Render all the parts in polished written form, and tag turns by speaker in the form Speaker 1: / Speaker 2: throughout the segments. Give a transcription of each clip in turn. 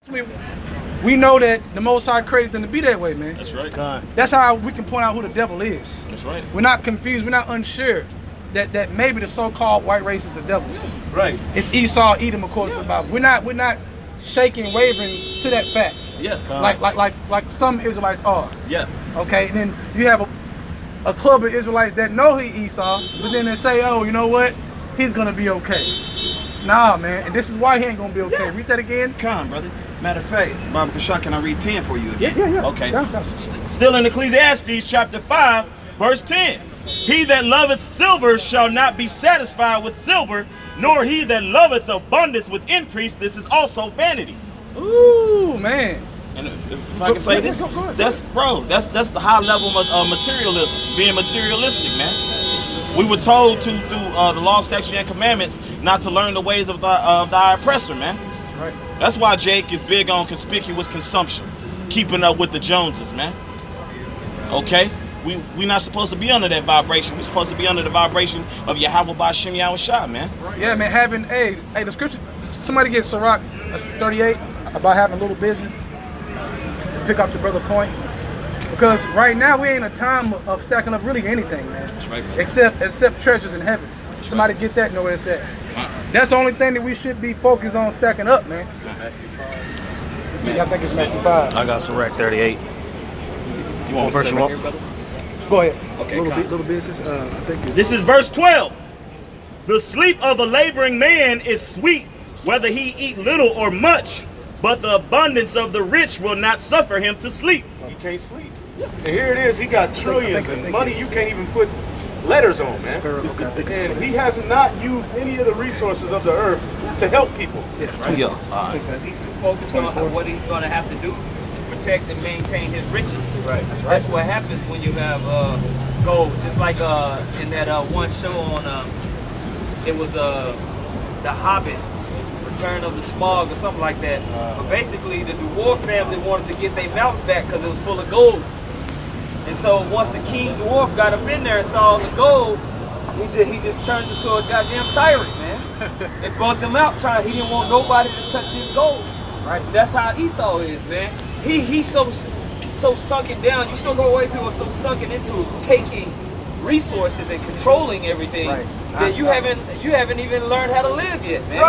Speaker 1: We know that the Most High created them to be that way, man.
Speaker 2: That's right.
Speaker 1: That's how we can point out who the devil is.
Speaker 2: That's right.
Speaker 1: We're not confused. We're not unsure that maybe the so-called white race is the devils.
Speaker 2: Right.
Speaker 1: It's Esau, Edom, according to the Bible. We're not shaking, wavering to that fact.
Speaker 2: Yeah.
Speaker 1: Like some Israelites are.
Speaker 2: Yeah.
Speaker 1: Okay. And then you have a club of Israelites that know he Esau, but then they say, oh, you know what? He's gonna be okay. Nah, man. And this is why he ain't gonna be okay. Yeah. Read that again.
Speaker 3: Come, brother. Matter of fact, Baba Kashak, can I read 10 for you again?
Speaker 1: Yeah.
Speaker 3: Okay.
Speaker 1: Yeah,
Speaker 2: Still in Ecclesiastes chapter 5, verse 10. He that loveth silver shall not be satisfied with silver, nor he that loveth abundance with increase. This is also vanity.
Speaker 1: Ooh, man.
Speaker 2: And if I can say this, that's the high level of materialism, being materialistic, man. We were told to, through the law, statutes, and commandments, not to learn the ways of thy oppressor, man.
Speaker 1: Right.
Speaker 2: That's why Jake is big on conspicuous consumption, keeping up with the Joneses, man. Okay? We're not supposed to be under that vibration. We're supposed to be under the vibration of Yahweh Ba'Shem Yahweh Shah, man.
Speaker 1: Yeah, man, having, hey, the scripture, somebody get Sirach 38 about having a little business, to pick up the brother point. Because right now, we ain't a time of stacking up really anything, man.
Speaker 2: That's right, man.
Speaker 1: Except treasures in heaven. Somebody get that, know where it's at. That's the only thing that we should be focused on stacking up, man. I think it's Matthew 5.
Speaker 4: I got Sirach 38.
Speaker 2: You want
Speaker 4: verse
Speaker 2: right
Speaker 4: one?
Speaker 2: here, brother?
Speaker 1: Go ahead.
Speaker 2: Okay,
Speaker 5: little business. I think it's,
Speaker 2: this is verse 12. The sleep of the laboring man is sweet, whether he eat little or much, but the abundance of the rich will not suffer him to sleep.
Speaker 6: He can't sleep. And here it is, he got trillions and money you can't even put letters on, man. And he has not used any of the resources of the earth to help people.
Speaker 7: Because he's too focused on what he's going to have to do to protect and maintain his riches.
Speaker 6: Right.
Speaker 7: That's what happens when you have gold. Just like in that one show on, it was The Hobbit, Return of the Smog or something like that. But basically the dwarf family wanted to get their mountain back because it was full of gold. And so once the king dwarf got up in there and saw all the gold, he just turned into a goddamn tyrant, man. It bugged him out. He didn't want nobody to touch his gold. Right. That's how Esau is, man. He's so sunken down. You still go away, people are so sunken into taking resources and controlling everything that you haven't even learned how to live yet, man.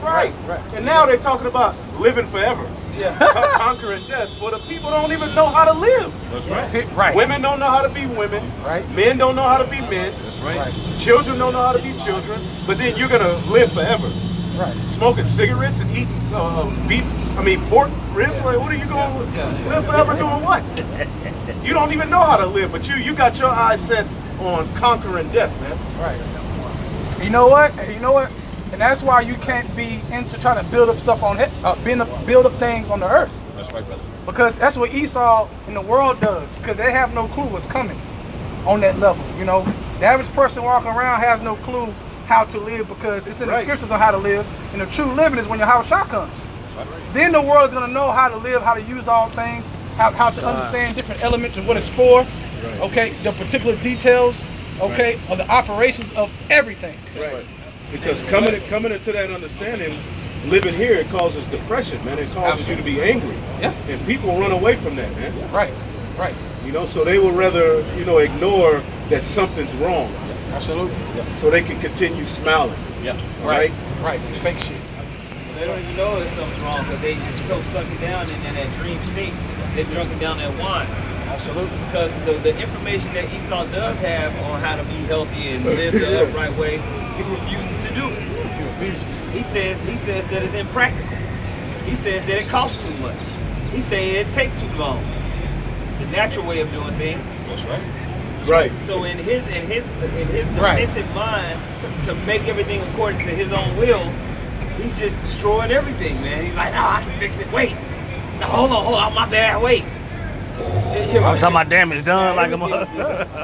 Speaker 6: Right. And now they're talking about living forever.
Speaker 7: Yeah.
Speaker 6: Conquering death. Well, the people don't even know how to live.
Speaker 2: That's right.
Speaker 6: Women don't know how to be women.
Speaker 1: Right.
Speaker 6: Men don't know how to be men.
Speaker 2: That's right.
Speaker 6: Children don't know how to be children. But then you're gonna live forever.
Speaker 1: Right.
Speaker 6: Smoking cigarettes and eating pork ribs. Like, what are you going to live forever doing? What? You don't even know how to live, but you got your eyes set on conquering death, man.
Speaker 1: Right. You know what? And that's why you can't be into trying to build up stuff on build up things on the earth.
Speaker 2: That's right, brother.
Speaker 1: Because that's what Esau in the world does. Because they have no clue what's coming on that level. You know, the average person walking around has no clue how to live because it's in the scriptures on how to live. And the true living is when your house shot comes. Then the world is going to know how to live, how to use all things, how to understand different elements and what it's for. Okay, the particular details. Okay, of the operations of everything.
Speaker 6: Right. Because coming into that understanding, living here, it causes depression, man. It causes you to be angry.
Speaker 1: Yeah.
Speaker 6: And people run away from that, man.
Speaker 1: Right.
Speaker 6: You know, so they would rather, ignore that something's wrong.
Speaker 1: Absolutely.
Speaker 6: So they can continue smiling.
Speaker 2: Yeah.
Speaker 1: Right. It's fake shit.
Speaker 7: They don't even know there's something wrong because they just so sucked down in that dream state. They're drunken down that wine.
Speaker 1: Absolutely.
Speaker 7: Because the information that Esau does have on how to be healthy and live the upright way, he refuses to do. He says that it's impractical. He says that it costs too much. He says it takes too long. The natural way of doing things.
Speaker 2: That's right.
Speaker 6: Right.
Speaker 7: So in his demented mind, to make everything according to his own will, he's just destroying everything, man. He's like, no, I can fix it. Wait. No, hold on, my bad. Wait.
Speaker 4: I'm talking about damage done like a mother.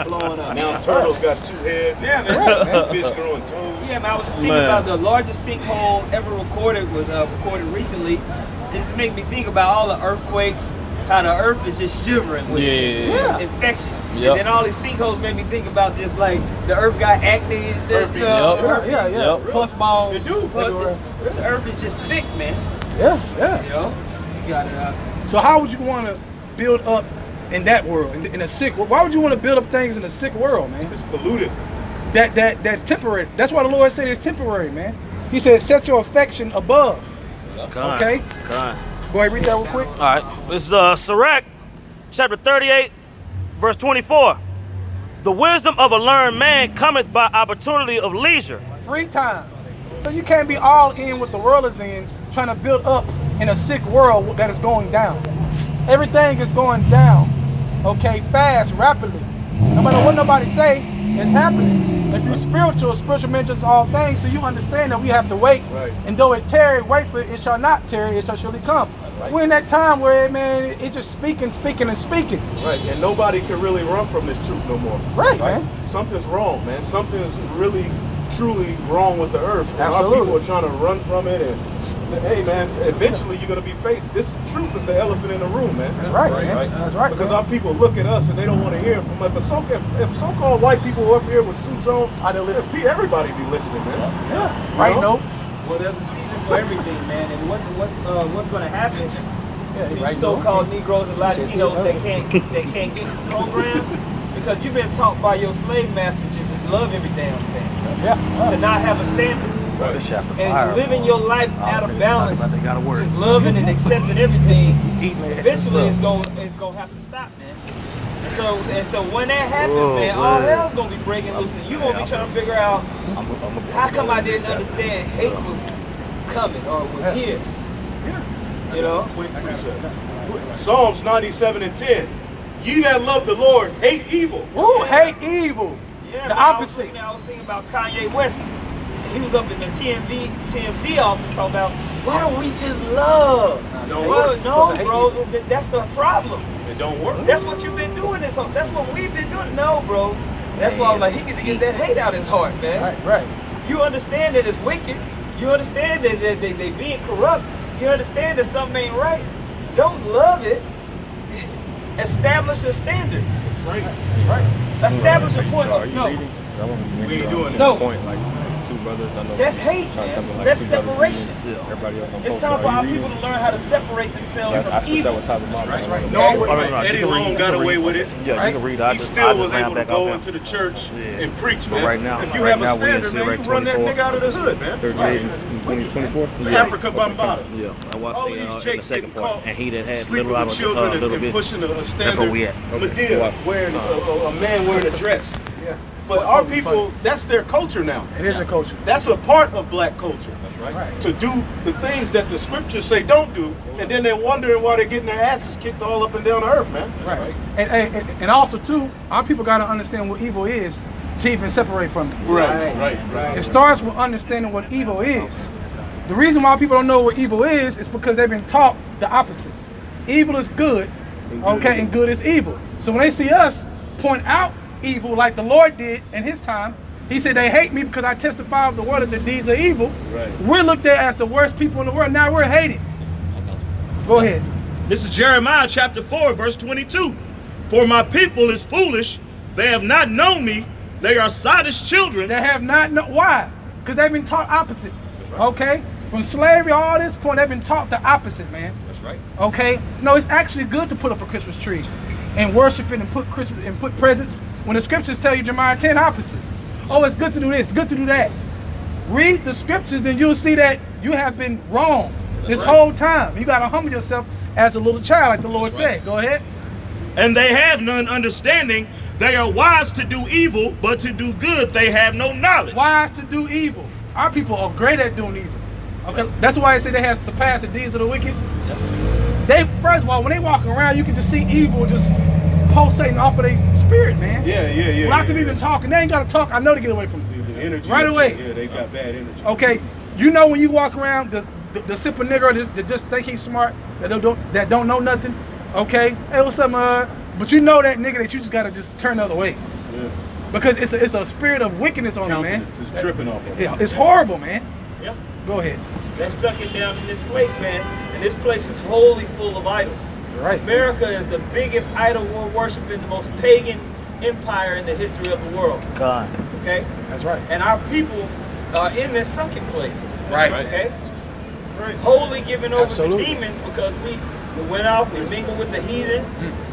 Speaker 7: Blowing up.
Speaker 6: Now turtles got 2 heads.
Speaker 7: Yeah, man.
Speaker 6: Fish growing toes.
Speaker 7: Yeah, man. I was just thinking about the largest sinkhole ever recorded was recorded recently. It just made me think about all the earthquakes, how the earth is just shivering with infection.
Speaker 4: Yep.
Speaker 7: And then all these sinkholes made me think about just like the earth got acne and shit.
Speaker 1: Plus balls.
Speaker 7: The earth is just sick, man.
Speaker 1: Yeah.
Speaker 7: You know? got it out.
Speaker 1: So how would you want to build up in that world, in a sick world? Why would you want to build up things in a sick world, man?
Speaker 6: It's polluted.
Speaker 1: That's temporary. That's why the Lord said it's temporary, man. He said, set your affection above. Okay? Go ahead, read that real quick.
Speaker 4: All right. This is Sirach, chapter 38, verse 24. The wisdom of a learned man cometh by opportunity of leisure.
Speaker 1: Free time. So you can't be all in what the world is in, trying to build up in a sick world that is going down. Everything is going down, okay, fast, rapidly. No matter what nobody say, it's happening. If you're spiritual man just all things, so you understand that we have to wait.
Speaker 6: Right.
Speaker 1: And though it tarry, wait for it, it shall not tarry, it shall surely come. Right. We're in that time where, man, it's just speaking.
Speaker 6: Right, and nobody can really run from this truth no more.
Speaker 1: Right, man.
Speaker 6: Something's wrong, man. Something's really, truly wrong with the earth. And
Speaker 1: Absolutely.
Speaker 6: our people are trying to run from it, and hey, man, eventually you're going to be faced. This truth is the elephant in the room, man.
Speaker 1: That's right, man. That's right.
Speaker 6: Because
Speaker 1: man.
Speaker 6: our people look at us and they don't want to hear from us. If so-called white people were up here with suits on, everybody be listening, man.
Speaker 1: Yeah. Write notes.
Speaker 7: Well, there's a season for everything, man. And what's going to happen to you so-called Negroes and Latinos that can't get the program? Because you've been taught by your slave masters to just love every damn thing.
Speaker 1: Yeah.
Speaker 7: To not have a standard.
Speaker 6: Right.
Speaker 7: And living your life out of balance, just loving and accepting everything, eventually it's gonna have to stop, man. And so when that happens, man, all hell's gonna be breaking loose, and you're gonna be trying to figure out how come I didn't understand hate was coming or was here. You know?
Speaker 6: Psalms 97:10. Ye that love the Lord hate evil.
Speaker 1: Ooh, hate evil.
Speaker 7: Yeah,
Speaker 1: the
Speaker 7: man,
Speaker 1: opposite.
Speaker 7: I was thinking about Kanye West. He was up in the TMZ office talking about, why don't we just love? No, bro, that's the problem.
Speaker 6: It don't work.
Speaker 7: That's what you've been doing. That's what we've been doing. No, bro. That's why I'm like, he get to get that hate out his heart, man.
Speaker 1: Right.
Speaker 7: You understand that it's wicked. You understand that they being corrupt. You understand that something ain't right. Don't love it. Establish a standard.
Speaker 6: Right.
Speaker 7: Establish a point. No.
Speaker 6: We ain't doing it.
Speaker 7: No.
Speaker 8: Point, like two brothers, I know.
Speaker 7: That's hate, man.
Speaker 8: Like
Speaker 7: That's
Speaker 8: two brothers
Speaker 7: separation.
Speaker 8: Everybody else on
Speaker 7: It's time for our people to learn how to separate themselves
Speaker 8: I
Speaker 7: from
Speaker 8: switched
Speaker 7: evil.
Speaker 8: out with type of mom.
Speaker 6: Right.
Speaker 8: No,
Speaker 6: Eddie Long got away with it.
Speaker 8: Yeah, you can read.
Speaker 6: He still was able to go into the church and preach, man.
Speaker 8: Right now,
Speaker 6: if you have a standard, man, you run that nigga out of the hood, man.
Speaker 8: 38 and 2024.
Speaker 6: Africa Bambaataa.
Speaker 8: Yeah, I watched
Speaker 6: All
Speaker 8: the
Speaker 6: these
Speaker 8: in the
Speaker 6: jakes
Speaker 8: second
Speaker 6: getting
Speaker 8: part,
Speaker 6: caught
Speaker 8: and he that had
Speaker 6: sleeping
Speaker 8: little out
Speaker 6: with
Speaker 8: of
Speaker 6: children
Speaker 8: little
Speaker 6: and
Speaker 8: business.
Speaker 6: pushing a
Speaker 8: That's
Speaker 6: standard
Speaker 8: where we at.
Speaker 6: Medea wearing a man wearing a dress.
Speaker 1: Yeah.
Speaker 6: But our people, that's their culture now.
Speaker 1: It is a culture.
Speaker 6: That's a part of black culture. That's
Speaker 1: right.
Speaker 6: To do the things that the scriptures say don't do, and then they're wondering why they're getting their asses kicked all up and down the earth, man.
Speaker 1: Right. And also too, our people got to understand what evil is to even separate from it.
Speaker 6: Right.
Speaker 1: It starts with understanding what evil is. The reason why people don't know what evil is because they've been taught the opposite. Evil is good, okay, and good is evil. So when they see us point out evil like the Lord did in his time, he said they hate me because I testify of the word that their deeds are evil.
Speaker 6: Right.
Speaker 1: We're looked at as the worst people in the world. Now we're hated. Go ahead.
Speaker 2: This is Jeremiah chapter 4, verse 22. For my people is foolish. They have not known me. They are sottish children.
Speaker 1: They have not known. Why? Because they've been taught opposite. Okay? From slavery, all this point, they've been taught the opposite, man.
Speaker 6: That's right.
Speaker 1: Okay? No, it's actually good to put up a Christmas tree and worship it and put Christmas and put presents when the scriptures tell you Jeremiah 10 opposite. Oh, it's good to do this, good to do that. Read the scriptures, then you'll see that you have been wrong this whole time. You got to humble yourself as a little child, like the Lord said. Go ahead.
Speaker 2: And they have none understanding. They are wise to do evil, but to do good they have no knowledge.
Speaker 1: Wise to do evil. Our people are great at doing evil. Okay, that's why I say they have surpassed the deeds of the wicked. They, first of all, when they walk around, you can just see evil just pulsating off of their spirit, man.
Speaker 6: Yeah.
Speaker 1: Without them even talking, they ain't got to talk. I know to get away from it.
Speaker 6: The energy
Speaker 1: right away.
Speaker 6: Yeah, they got bad energy.
Speaker 1: Okay, you know when you walk around, the simple nigger that just think he's smart, that don't know nothing. Okay, hey, what's up, but you know that nigga that you just gotta just turn the other way.
Speaker 6: Yeah.
Speaker 1: Because it's a spirit of wickedness on him, man.
Speaker 6: Just dripping off of it.
Speaker 1: It's horrible, man.
Speaker 7: Yep.
Speaker 1: Go ahead.
Speaker 7: They're sucking down in this place, man. And this place is wholly full of idols.
Speaker 1: Right.
Speaker 7: America is the biggest idol worshiping, the most pagan empire in the history of the world.
Speaker 4: God.
Speaker 7: Okay?
Speaker 1: That's right.
Speaker 7: And our people are in this sunken place.
Speaker 1: Right.
Speaker 7: Okay? wholly given over
Speaker 1: Absolutely.
Speaker 7: to demons because we went out, we mingled with the heathen,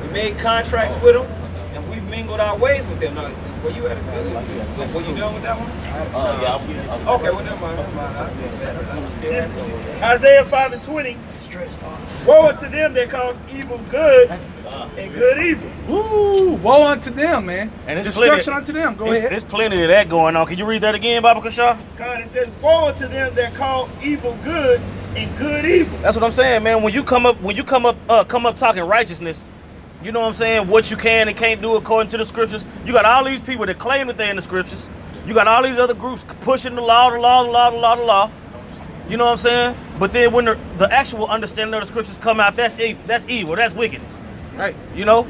Speaker 7: we made contracts with them, and we mingled our ways with them. Now, where you at is good. Were you done with that one? Okay, well, never mind.
Speaker 4: Isaiah 5:20. Woe unto them that call evil good and good evil.
Speaker 1: Ooh, woe unto them, man.
Speaker 4: And it's
Speaker 1: destruction unto them. Go ahead.
Speaker 4: There's plenty of that going on. Can you read that again, Baba Kasha?
Speaker 7: God, it says, woe unto them that call evil good and good evil.
Speaker 4: That's what I'm saying, man. When you come up talking righteousness, you know what I'm saying, what you can and can't do according to the scriptures. You got all these people that claim that they're in the scriptures. You got all these other groups pushing the law. You know what I'm saying? But then when the actual understanding of the scriptures come out, that's evil, that's wickedness.
Speaker 1: Right.
Speaker 4: You know?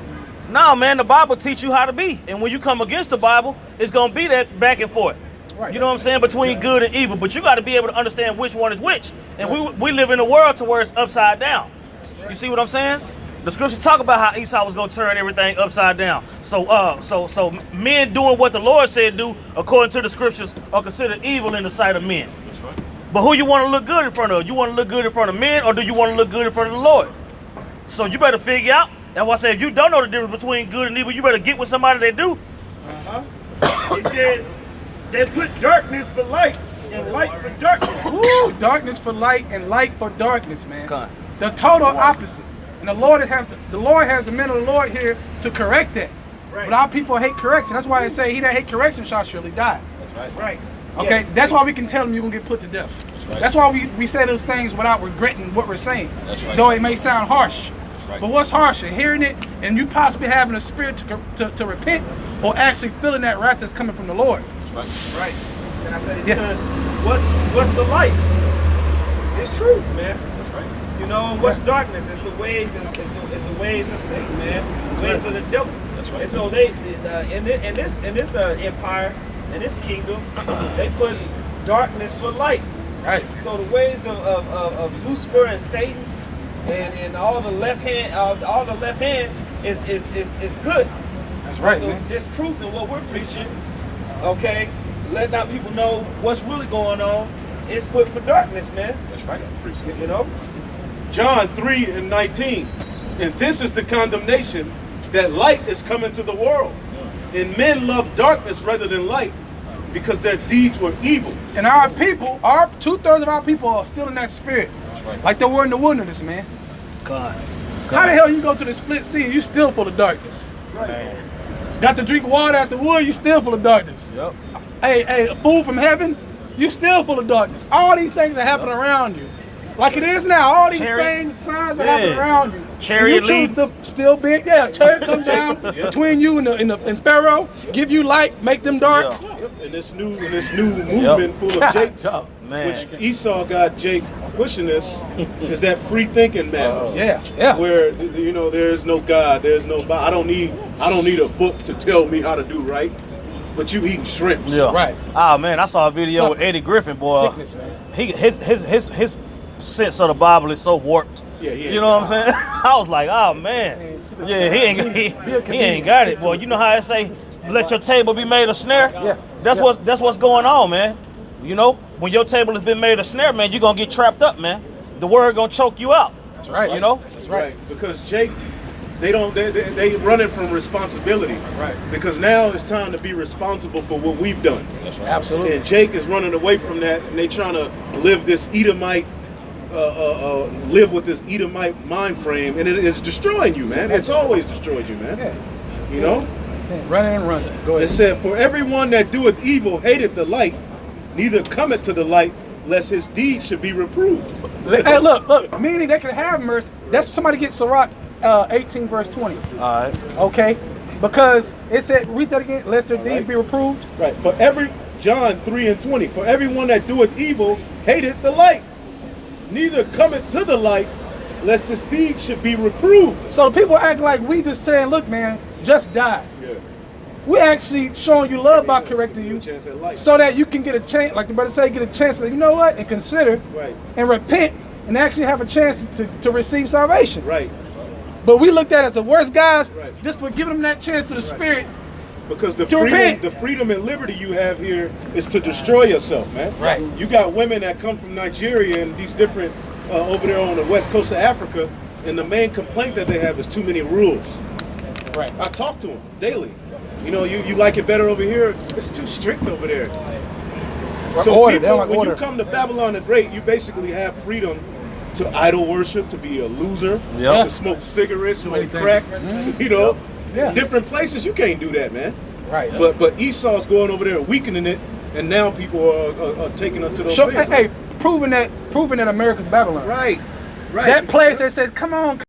Speaker 4: No, man, the Bible teach you how to be. And when you come against the Bible, it's going to be that back and forth.
Speaker 1: Right.
Speaker 4: You know what I'm saying? Between good and evil. But you got to be able to understand which one is which. And we live in a world to where it's upside down. You see what I'm saying? The scripture talk about how Esau was going to turn everything upside down. So men doing what the Lord said do, according to the scriptures, are considered evil in the sight of men.
Speaker 6: That's right.
Speaker 4: But who you want to look good in front of? You want to look good in front of men, or do you want to look good in front of the Lord? So you better figure out. That's why I say, if you don't know the difference between good and evil, you better get with somebody that do.
Speaker 7: It says, they put darkness for light and light for darkness.
Speaker 1: Ooh, darkness for light and light for darkness, man.
Speaker 4: Come on.
Speaker 1: The total opposite. And the Lord has the men of the Lord here to correct that.
Speaker 7: Right.
Speaker 1: But our people hate correction. That's why they say he that hate correction shall surely die.
Speaker 6: That's right.
Speaker 7: Right.
Speaker 1: Okay,
Speaker 7: Yeah.
Speaker 1: that's why we can tell them you're gonna get put to death. That's why we say those things without regretting what we're saying.
Speaker 6: That's right.
Speaker 1: Though it may sound harsh.
Speaker 6: right.
Speaker 1: But what's harsher? Hearing it and you possibly having a spirit to repent, or actually feeling that wrath that's coming from the Lord.
Speaker 6: That's right.
Speaker 7: Right. And I said it
Speaker 1: Yeah.
Speaker 7: because what's the light? It's truth, man.
Speaker 6: That's right.
Speaker 7: You know, and what's darkness? It's the ways it's the ways of Satan, man. It's the ways of the devil.
Speaker 6: That's right.
Speaker 7: And so they in this empire, in this kingdom, they put darkness for light.
Speaker 1: Right.
Speaker 7: So the ways of Lucifer and Satan and all the left hand is good.
Speaker 1: That's right,
Speaker 7: So
Speaker 1: man.
Speaker 7: this truth and what we're preaching, okay, let out people know what's really going on. It's put for darkness, man.
Speaker 6: That's right. Appreciate it.
Speaker 7: You know.
Speaker 6: John 3:19. And this is the condemnation, that light is coming to the world. And men love darkness rather than light, because their deeds were evil.
Speaker 1: And our people, our 2/3 of our people are still in that spirit.
Speaker 6: That's right.
Speaker 1: Like they were in the wilderness, man.
Speaker 4: God.
Speaker 1: How the hell you go to the split sea and you still full of darkness?
Speaker 4: Man.
Speaker 1: Got to drink water out the wood, you still full of darkness.
Speaker 4: Yep.
Speaker 1: Hey, food from heaven, you still full of darkness. All these things are happening around you. Like it is now, all these
Speaker 4: Chariots.
Speaker 1: things, signs are happening around you.
Speaker 4: Chariot
Speaker 1: And you choose to still be, chariot comes down between you and Pharaoh, give you light, make them dark.
Speaker 6: And this new movement full of Jakes,
Speaker 4: Man.
Speaker 6: which Esau got Jake pushing this, is that free thinking man.
Speaker 1: Yeah.
Speaker 6: Where there is no God, there is no Bible. I don't need a book to tell me how to do right. But you eating shrimps.
Speaker 4: Yeah.
Speaker 1: Right.
Speaker 4: Ah, man, I saw a video with Eddie Griffin, boy.
Speaker 1: Sickness, man.
Speaker 4: His sense of the Bible is so warped.
Speaker 6: Yeah, he ain't
Speaker 4: you know what I'm saying? I was like, oh man. Yeah, he ain't got it, boy. You know how I say, let your table be made a snare?
Speaker 1: Yeah.
Speaker 4: That's what's going on, man. You know, when your table has been made a snare, man, you're gonna get trapped up, man. The word gonna choke you out.
Speaker 1: That's right.
Speaker 4: You know?
Speaker 1: That's right.
Speaker 6: Because Jake, they running from responsibility.
Speaker 1: Right.
Speaker 6: Because now it's time to be responsible for what we've done.
Speaker 1: That's right. Absolutely.
Speaker 6: And Jake is running away from that, and they trying to live this Edomite, live with this Edomite mind frame, and it is destroying you, man. It's always destroyed you, man.
Speaker 1: Yeah.
Speaker 6: You know?
Speaker 1: Running and running. Go
Speaker 6: It
Speaker 1: ahead.
Speaker 6: said, for everyone that doeth evil hated the light, neither cometh to the light, lest his deeds should be reproved.
Speaker 1: Hey, look, meaning they can have mercy. That's somebody get Sirach 18 verse 20.
Speaker 4: All right.
Speaker 1: Okay? Because it said, read that again, lest their deeds be reproved.
Speaker 6: Right. John 3:20, for everyone that doeth evil hated the light, neither cometh to the light, lest his deeds should be reproved.
Speaker 1: So the people act like we just saying, look, man, just die.
Speaker 6: Yeah.
Speaker 1: We actually showing you love by correcting you,
Speaker 6: Chance at light.
Speaker 1: so that you can get a chance, like the brother say, get a chance to, you know what, and consider,
Speaker 6: Right.
Speaker 1: and repent, and actually have a chance to receive salvation.
Speaker 6: Right.
Speaker 1: But we looked at it as the worst guys,
Speaker 6: Right.
Speaker 1: just for giving them that chance to the Spirit
Speaker 6: Because the
Speaker 1: To repent.
Speaker 6: freedom and liberty you have here is to destroy yourself, man.
Speaker 1: Right.
Speaker 6: You got women that come from Nigeria and these different over there on the west coast of Africa, and the main complaint that they have is too many rules.
Speaker 1: Right.
Speaker 6: I talk to them daily. You know, you like it better over here. It's too strict over there. So
Speaker 1: Order,
Speaker 6: people,
Speaker 1: like
Speaker 6: when
Speaker 1: order.
Speaker 6: you come to Babylon the Great, you basically have freedom to idol worship, to be a loser,
Speaker 4: Yep.
Speaker 6: to smoke cigarettes, smoke crack. You know,
Speaker 1: Yeah.
Speaker 6: different places you can't do that, man.
Speaker 1: Right.
Speaker 6: But Esau's going over there weakening it, and now people are taking up to those
Speaker 1: So,
Speaker 6: places.
Speaker 1: hey, proving that America's Babylon.
Speaker 6: Right.
Speaker 1: That place that says, come on,